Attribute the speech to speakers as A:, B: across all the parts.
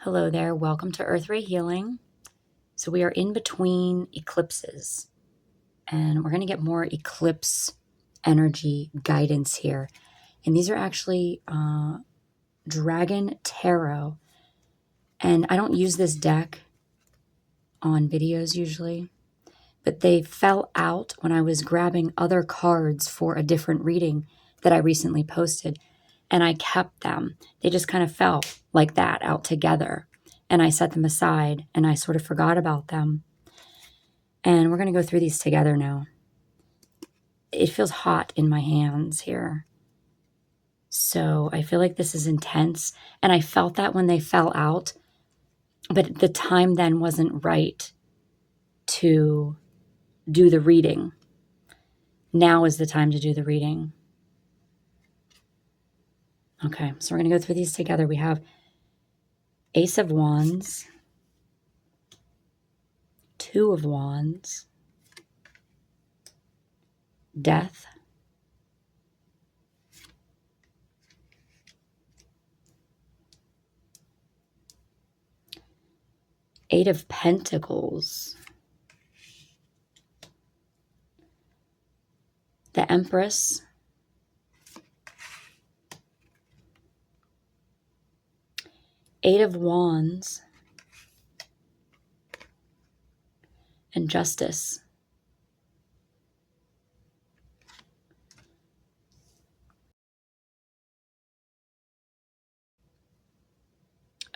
A: Hello there, welcome to EarthRhey Healing. So we are in between eclipses and we're going to get more eclipse energy guidance here. And these are actually Dragon Tarot. And I don't use this deck on videos usually, but they fell out when I was grabbing other cards for a different reading that I recently posted. And I kept them. They just kind of fell like that out together. And I set them aside and I sort of forgot about them. And we're going to go through these together now. It feels hot in my hands here. So I feel like this is intense. And I felt that when they fell out, but the time then wasn't right to do the reading. Now is the time to do the reading. Okay, so we're going to go through these together. We have Ace of Wands, Two of Wands, Death, Eight of Pentacles, the Empress, Eight of Wands, and Justice.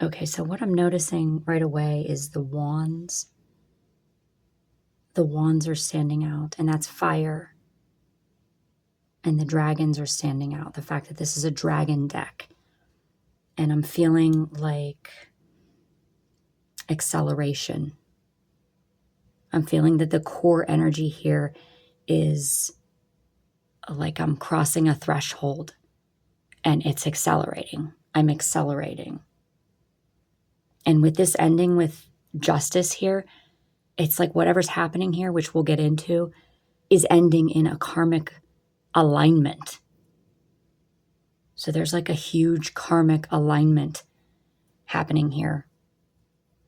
A: Okay, so what I'm noticing right away is the wands. The wands are standing out, and that's fire. And the dragons are standing out. The fact that this is a dragon deck. And I'm feeling like acceleration. I'm feeling that the core energy here is like I'm crossing a threshold and it's accelerating. I'm accelerating. And with this ending with Justice here, it's like whatever's happening here, which we'll get into, is ending in a karmic alignment. So there's like a huge karmic alignment happening here,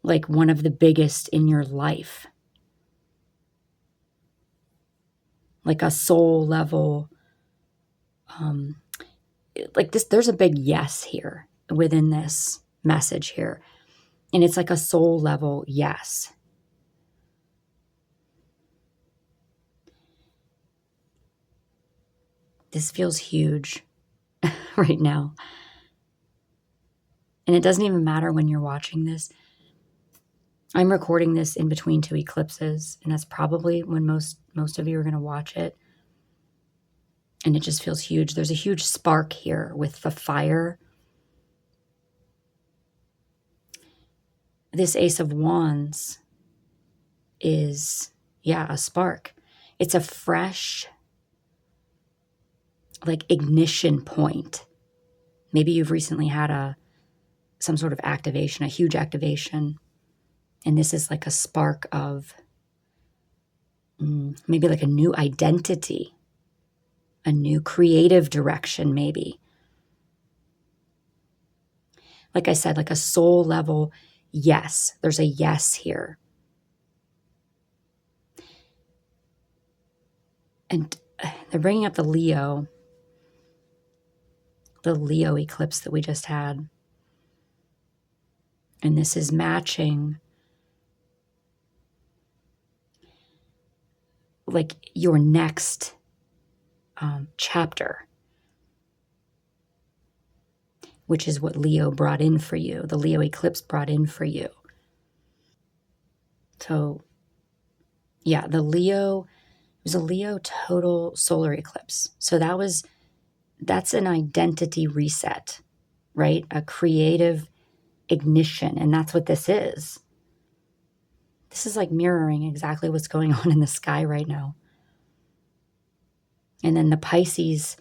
A: like one of the biggest in your life, like a soul level, like this. There's a big yes here within this message here, and it's like a soul level yes. This feels huge right now. And it doesn't even matter when you're watching this. I'm recording this in between two eclipses, and that's probably when most of you are going to watch it. And it just feels huge. There's a huge spark here with the fire. This Ace of Wands is, a spark. It's a fresh, like, ignition point. Maybe you've recently had some sort of activation, a huge activation. And this is like a spark of maybe like a new identity, a new creative direction, maybe. Like I said, like a soul level yes. There's a yes here. And they're bringing up the Leo eclipse that we just had. And this is matching like your next chapter, which is what Leo brought in for you. The Leo eclipse brought in for you. So, yeah, it was a Leo total solar eclipse. So that's an identity reset, right? A creative ignition. And that's what this is. This is like mirroring exactly what's going on in the sky right now. And then the Pisces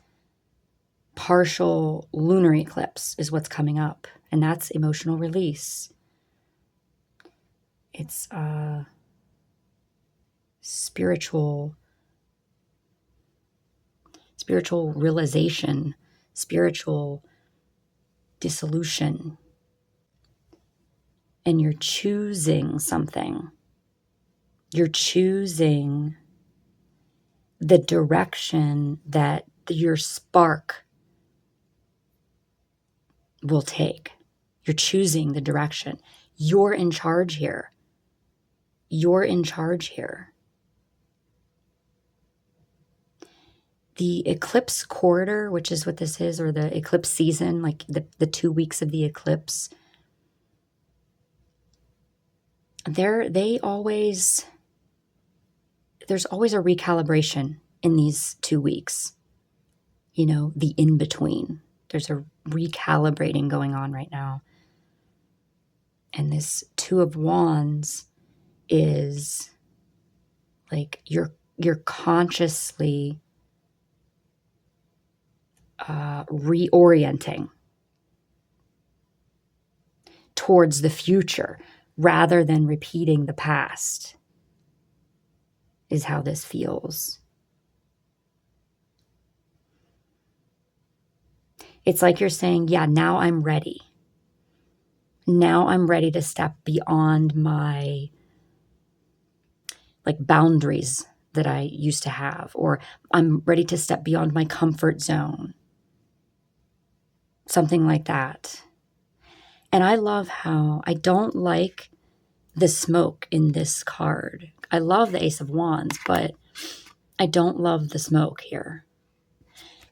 A: partial lunar eclipse is what's coming up. And that's emotional release. It's spiritual realization, spiritual dissolution. and you're choosing something. You're choosing the direction that your spark will take. You're choosing the direction. You're in charge here. You're in charge here. The eclipse quarter, which is what this is, or the eclipse season, like the 2 weeks of the eclipse, there's always a recalibration in these 2 weeks. You know, the in-between. There's a recalibrating going on right now. And this Two of Wands is like you're consciously reorienting towards the future rather than repeating the past, is how this feels. It's like you're saying, yeah, now I'm ready. Now I'm ready to step beyond my like boundaries that I used to have, or I'm ready to step beyond my comfort zone. Something like that. And I love how I don't like the smoke in this card. I love the Ace of Wands, but I don't love the smoke here.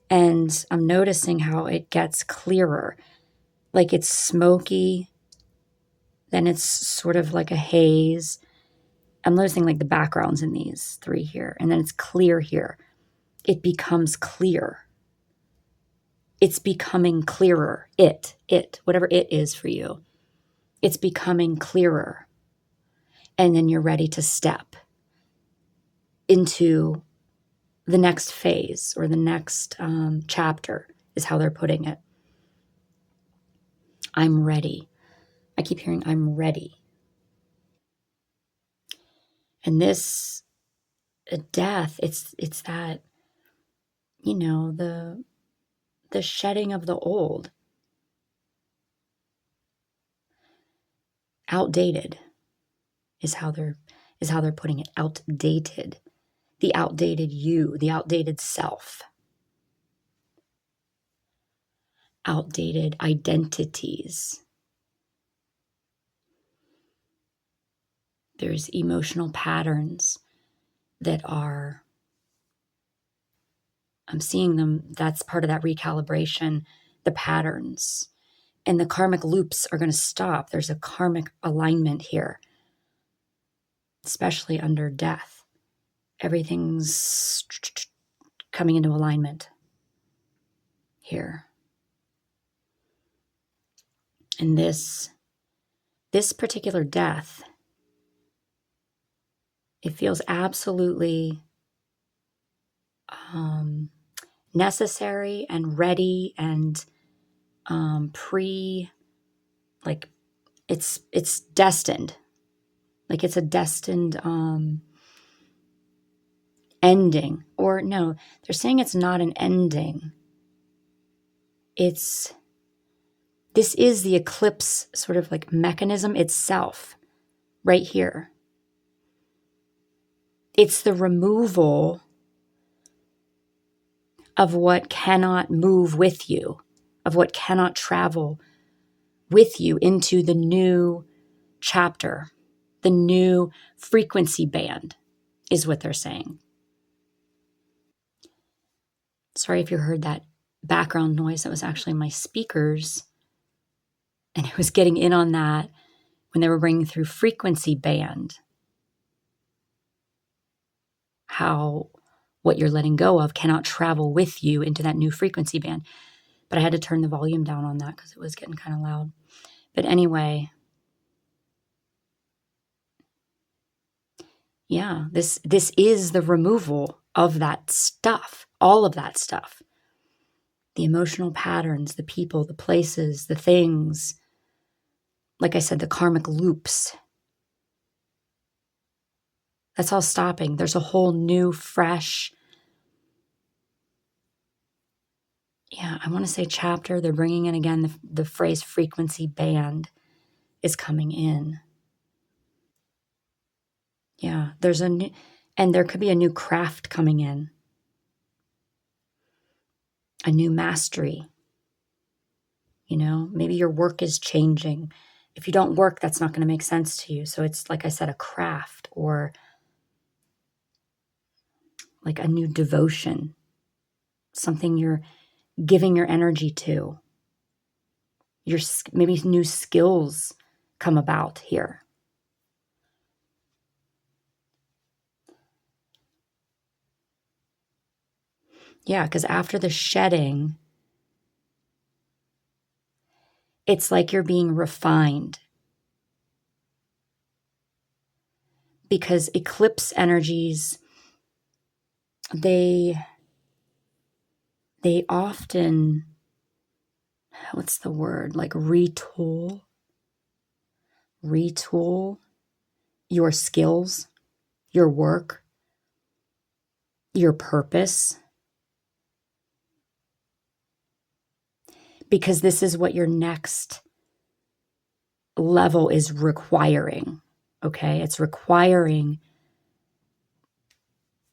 A: And I'm noticing how it gets clearer. Like it's smoky, then it's sort of like a haze. I'm noticing like the backgrounds in these three here, and then it's clear here. It becomes clear. It's becoming clearer. Whatever it is for you, it's becoming clearer. And then you're ready to step into the next phase or the next chapter, is how they're putting it. I'm ready. I keep hearing I'm ready. And this death, it's that, you know, the shedding of the old. Outdated is how they're putting it. Outdated. The outdated you, the outdated self. Outdated identities. There's emotional patterns that are, I'm seeing them, that's part of that recalibration, the patterns. And the karmic loops are going to stop. There's a karmic alignment here, especially under death. Everything's coming into alignment here. And this particular death, it feels absolutely necessary and ready and like it's destined. Like it's a destined ending. Or no, they're saying it's not an ending. This is the eclipse sort of like mechanism itself right here. It's the removal of what cannot move with you, of what cannot travel with you into the new chapter, the new frequency band, is what they're saying. Sorry if you heard that background noise. That was actually my speakers. And it was getting in on that when they were bringing through frequency band. How what you're letting go of cannot travel with you into that new frequency band. But I had to turn the volume down on that because it was getting kind of loud. But anyway, yeah, this is the removal of that stuff, all of that stuff. The emotional patterns, the people, the places, the things. Like I said, the karmic loops. That's all stopping. There's a whole new, fresh, I want to say chapter. They're bringing in again the phrase frequency band. is coming in. Yeah, there's a new, and there could be a new craft coming in, a new mastery. You know, maybe your work is changing. If you don't work, that's not going to make sense to you. So it's, like I said, a craft or like a new devotion, something you're giving your energy to. Your maybe new skills come about here. Yeah, because after the shedding, it's like you're being refined. Because eclipse energies, they often, what's the word? Like retool your skills, your work, your purpose. Because this is what your next level is requiring. Okay? It's requiring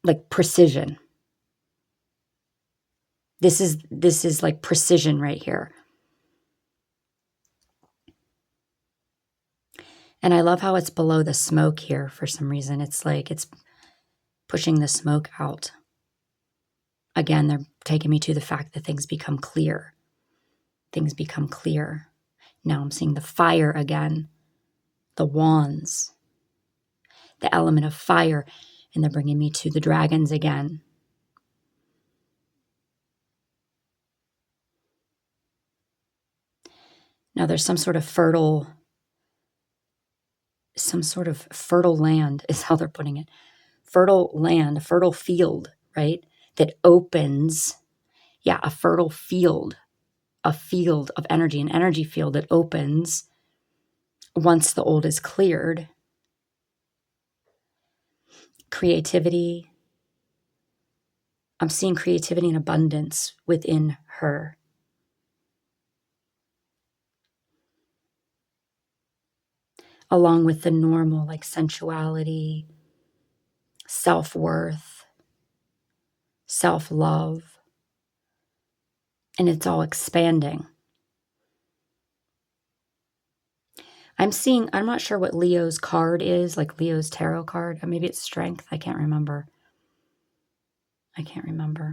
A: like precision. This is like precision right here. And I love how it's below the smoke here for some reason. It's like it's pushing the smoke out. Again, they're taking me to the fact that things become clear. Things become clear. Now I'm seeing the fire again, the wands, the element of fire, and they're bringing me to the dragons again. Now there's some sort of fertile land is how they're putting it. Fertile land, a fertile field, right? That opens, yeah, a fertile field, a field of energy, an energy field that opens once the old is cleared. Creativity. I'm seeing creativity and abundance within her. Along with the normal, like sensuality, self-worth, self-love. And it's all expanding. I'm not sure what Leo's card is, like Leo's tarot card. Maybe it's strength. I can't remember.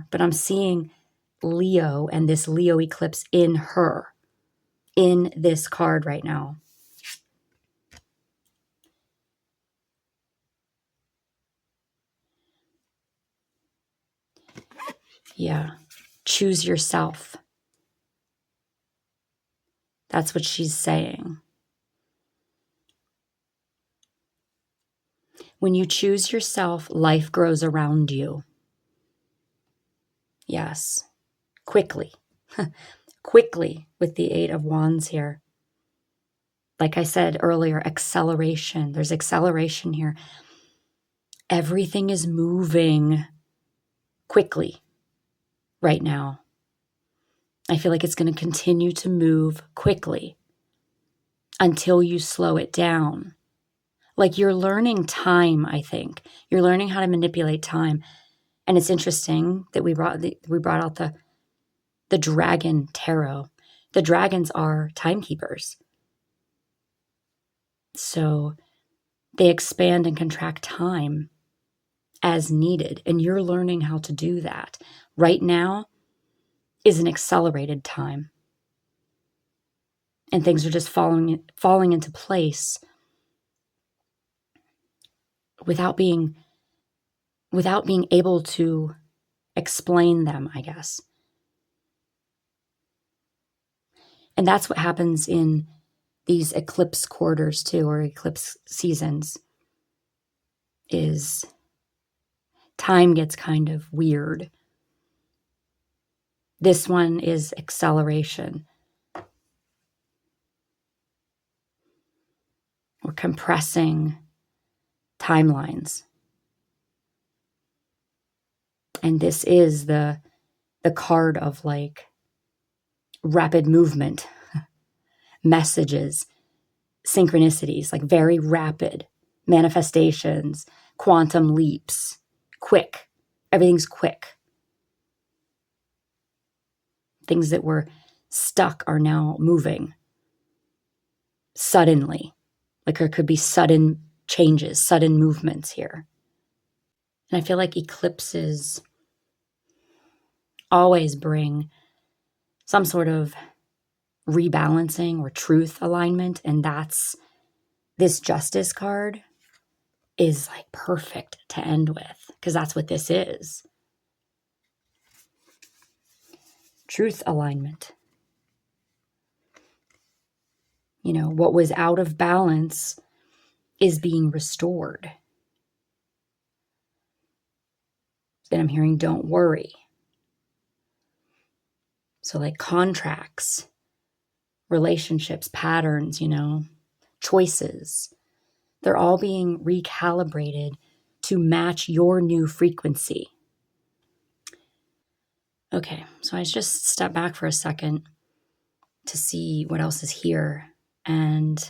A: But I'm seeing Leo and this Leo eclipse in her, in this card right now. Yeah. Choose yourself. That's what she's saying. When you choose yourself, life grows around you. Yes. Quickly. Quickly with the Eight of Wands here. Like I said earlier, acceleration. There's acceleration here. Everything is moving quickly right now. I feel like it's going to continue to move quickly until you slow it down. Like you're learning time, I think. You're learning how to manipulate time. And it's interesting that we brought out the dragon tarot. The dragons are timekeepers. So they expand and contract time as needed. And you're learning how to do that. Right now is an accelerated time. And things are just falling into place without being able to explain them, I guess. And that's what happens in these eclipse quarters too, or eclipse seasons, is time gets kind of weird. This one is acceleration. We're compressing timelines. And this is the card of like rapid movement, messages, synchronicities, like very rapid manifestations, quantum leaps, quick. Everything's quick. Things that were stuck are now moving suddenly. Like there could be sudden changes, sudden movements here. And I feel like eclipses always bring some sort of rebalancing or truth alignment. And that's this Justice card is like perfect to end with, because that's what this is. Truth alignment. You know, what was out of balance is being restored. Then I'm hearing don't worry. So like contracts, relationships, patterns, you know, choices, they're all being recalibrated to match your new frequency. Okay, so I just stepped back for a second to see what else is here. And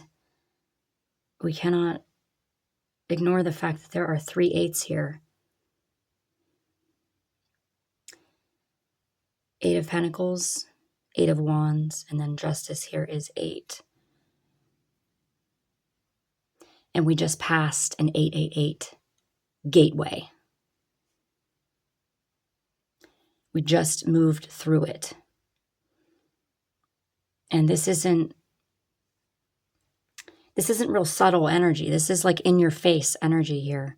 A: we cannot ignore the fact that there are 3 8s here. 8 of Pentacles, 8 of Wands, and then Justice here is 8. And we just passed an 888 gateway. We just moved through it. And this isn't real subtle energy. This is like in your face energy here.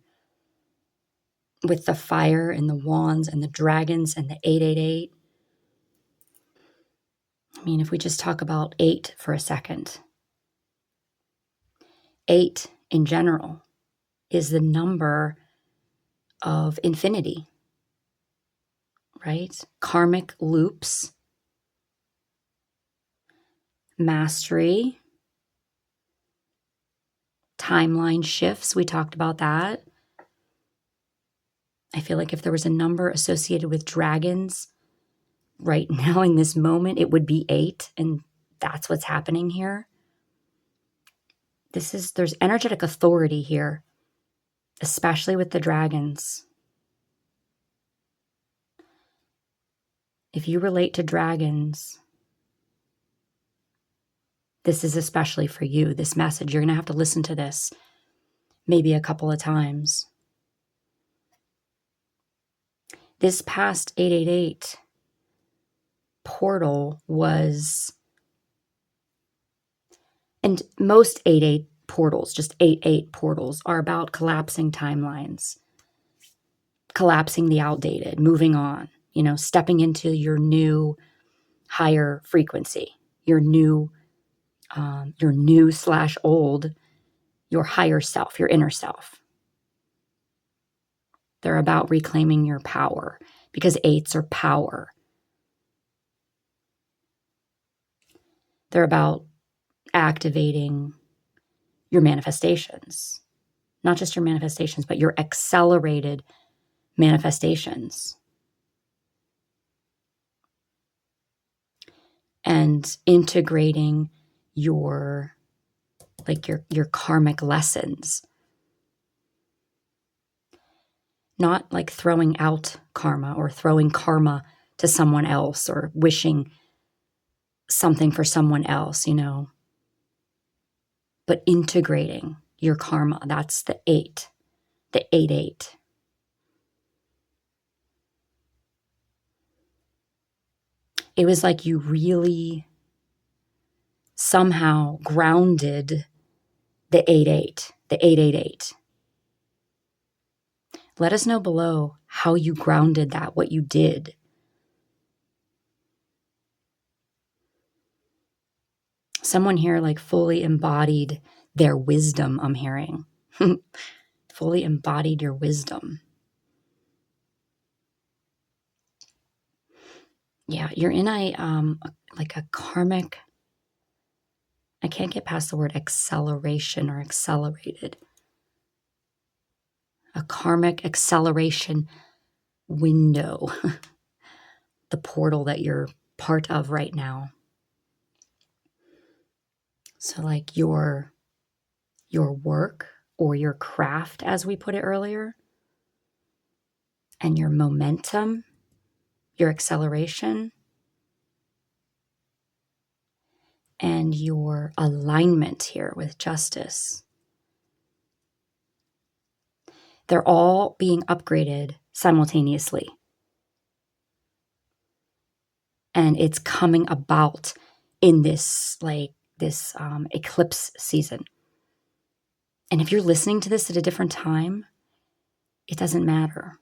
A: With the fire and the wands and the dragons and the 888. I mean, if we just talk about 8 for a second. 8 in general is the number of infinity, right? Karmic loops, mastery, timeline shifts. We talked about that. I feel like if there was a number associated with dragons right now in this moment, it would be 8. And that's what's happening here. There's energetic authority here, especially with the dragons. If you relate to dragons, this is especially for you, this message. You're going to have to listen to this maybe a couple of times. This past 888 portal was, and most 888 portals, just 88 portals, are about collapsing timelines, collapsing the outdated, moving on, you know, stepping into your new higher frequency, your new / old, your higher self, your inner self. They're about reclaiming your power, because 8s are power. They're about activating your manifestations. Not just your manifestations, but your accelerated manifestations. And integrating your karmic lessons. Not like throwing out karma or throwing karma to someone else or wishing something for someone else, you know. But integrating your karma. That's the 8, the 88. It was like you really somehow grounded the 88, the 888. Let us know below how you grounded that, what you did. Someone here like fully embodied their wisdom, I'm hearing. Fully embodied your wisdom. Yeah, you're in a karmic, I can't get past the word acceleration or accelerated. A karmic acceleration window. The portal that you're part of right now. So like your your work or your craft, as we put it earlier, and your momentum, your acceleration, and your alignment here with justice. They're all being upgraded simultaneously. And it's coming about in this eclipse season. And if you're listening to this at a different time, it doesn't matter.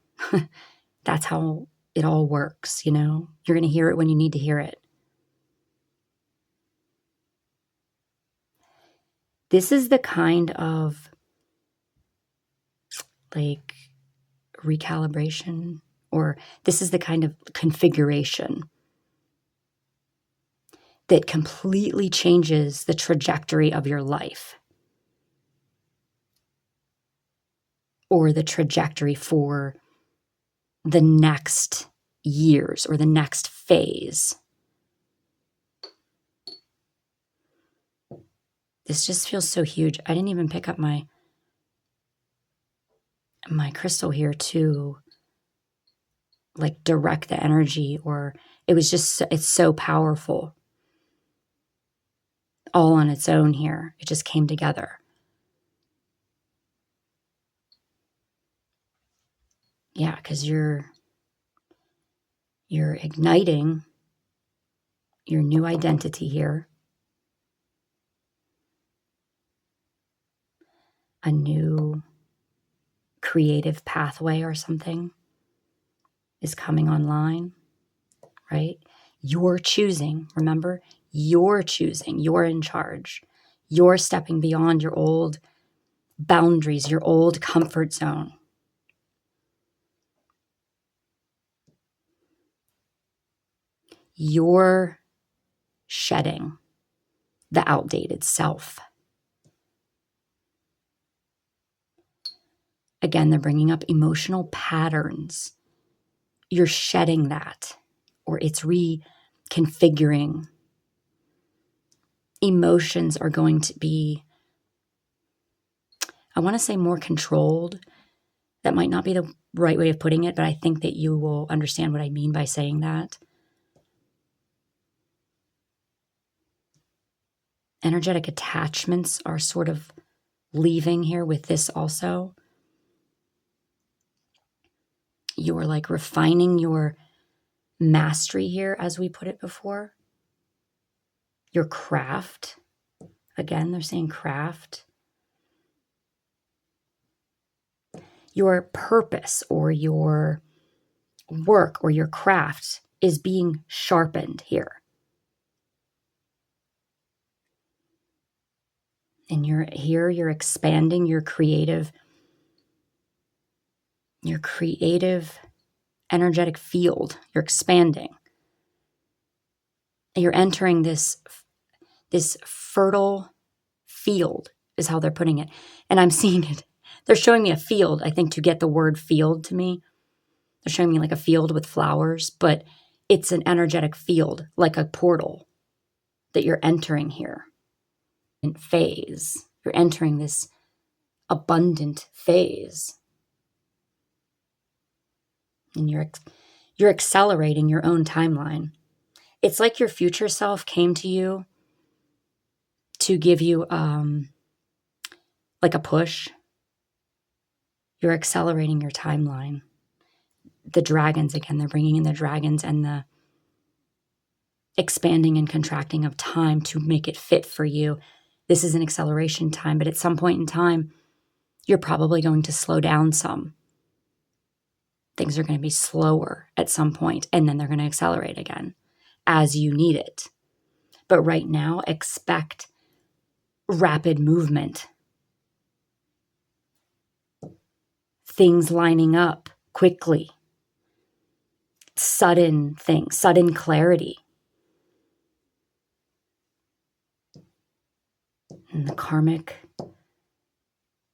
A: That's how it all works, you know? You're going to hear it when you need to hear it. This is the kind of like recalibration, or this is the kind of configuration that completely changes the trajectory of your life, or the trajectory for the next years or the next phase. This just feels so huge. I didn't even pick up my crystal here to like direct the energy, or it was just, it's so powerful all on its own here. It just came together. Yeah, because you're igniting your new identity here. A new creative pathway or something is coming online, right? You're choosing, remember? You're choosing, you're in charge. You're stepping beyond your old boundaries, your old comfort zone. You're shedding the outdated self. Again, they're bringing up emotional patterns. You're shedding that, or it's reconfiguring. Emotions are going to be, I want to say, more controlled. That might not be the right way of putting it, but I think that you will understand what I mean by saying that. Energetic attachments are sort of leaving here with this also. You're like refining your mastery here, as we put it before. Your craft. Again, they're saying craft. Your purpose or your work or your craft is being sharpened here. And you're expanding your creative energetic field. You're expanding. You're entering this fertile field, is how they're putting it. And I'm seeing it. They're showing me a field, I think, to get the word field to me. They're showing me like a field with flowers, but it's an energetic field, like a portal that you're entering here. In phase, you're entering this abundant phase. And you're accelerating your own timeline. It's like your future self came to you to give you like a push. You're accelerating your timeline. The dragons, again, they're bringing in the dragons and the expanding and contracting of time to make it fit for you. This is an acceleration time, but at some point in time, you're probably going to slow down some. Things are going to be slower at some point, and then they're going to accelerate again as you need it. But right now, expect rapid movement. Things lining up quickly. Sudden things, sudden clarity. And the karmic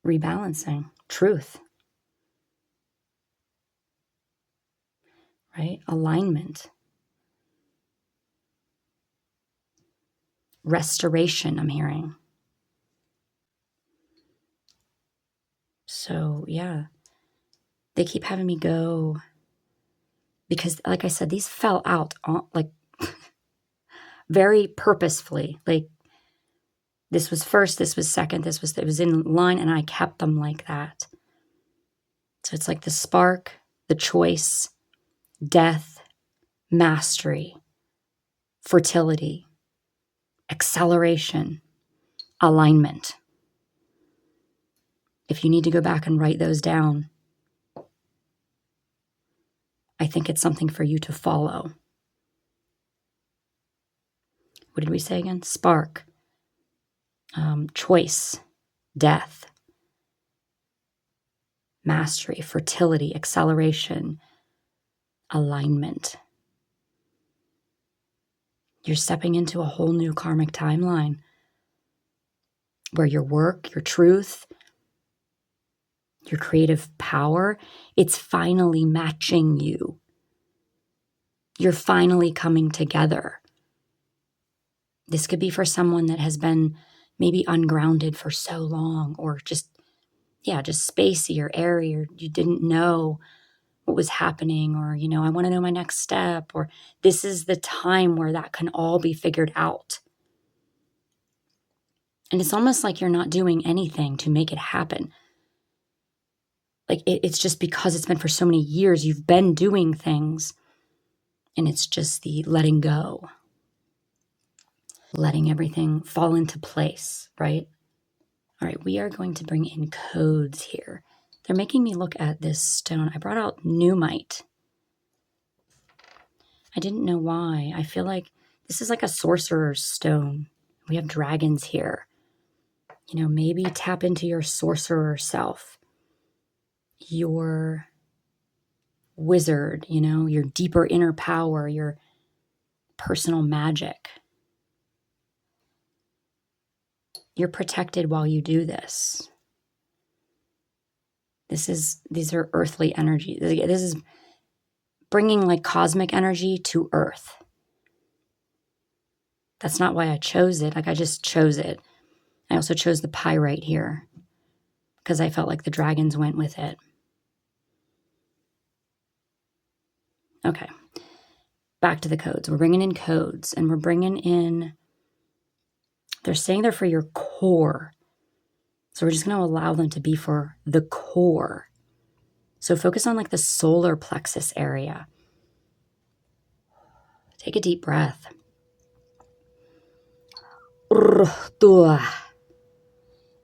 A: rebalancing, truth. Right? Alignment. Restoration, I'm hearing. So yeah, they keep having me go because, like I said, these fell out like very purposefully. Like this was first, this was second, it was in line, and I kept them like that. So it's like the spark, the choice, death, mastery, fertility, acceleration, alignment. If you need to go back and write those down, I think it's something for you to follow. What did we say again? Spark, choice, death, mastery, fertility, acceleration, alignment. You're stepping into a whole new karmic timeline where your work, your truth, your creative power, it's finally matching you. You're finally coming together. This could be for someone that has been maybe ungrounded for so long, or just spacey or airy, or you didn't know what was happening, or, I want to know my next step, or this is the time where that can all be figured out. And it's almost like you're not doing anything to make it happen. Like it's just because it's been for so many years, you've been doing things, and it's just the letting go, letting everything fall into place, right? All right, we are going to bring in codes here. They're making me look at this stone. I brought out Numite. I didn't know why. I feel like this is like a sorcerer's stone. We have dragons here. Maybe tap into your sorcerer self, your wizard, your deeper inner power, your personal magic. You're protected while you do this. These are earthly energy. This is bringing like cosmic energy to earth. That's not why I chose it. Like I just chose it. I also chose the pyrite here because I felt like the dragons went with it. Okay. Back to the codes. We're bringing in codes, and we're bringing in, they're saying they're for your core. So we're just going to allow them to be for the core. So focus on like the solar plexus area. Take a deep breath.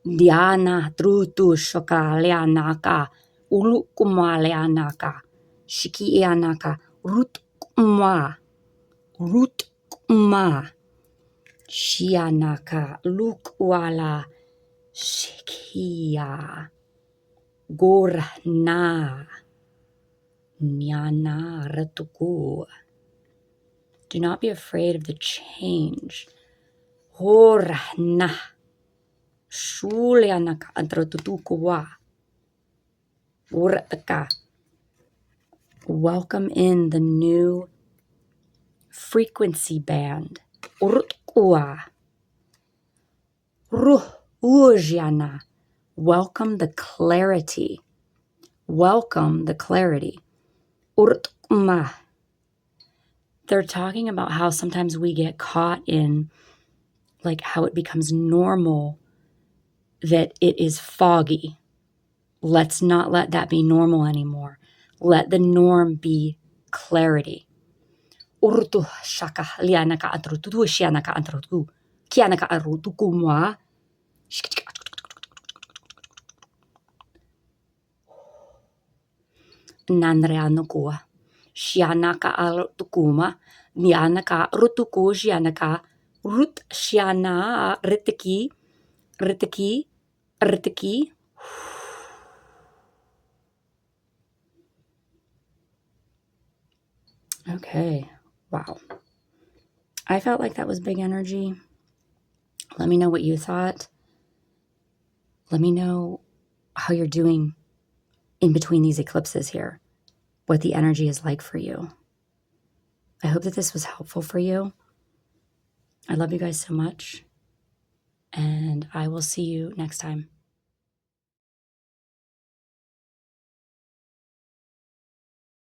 A: Diana trutu shoka leanaka ulukuma leanaka shiki eanaka rutma shianaka lukwala shikia gorna nyana ratuku. Do not be afraid of the change. Horna shulianaka antratutukwa urataka. Welcome in the new frequency band. Urutkua ruhujana. Welcome the clarity. Welcome the clarity. Urtkma. They're talking about how sometimes we get caught in like how it becomes normal that it is foggy. Let's not let that be normal anymore. Let the norm be clarity. Urtu shaka lianaka antrutu shianaka antrutu kianaka arutukumwa. Nanreanukua shianaka arutukuma nianaka rutuku shianaka rut shiana ritiki. Okay, wow. I felt like that was big energy. Let me know what you thought. Let me know how you're doing in between these eclipses here, what the energy is like for you. I hope that this was helpful for you. I love you guys so much, and I will see you next time.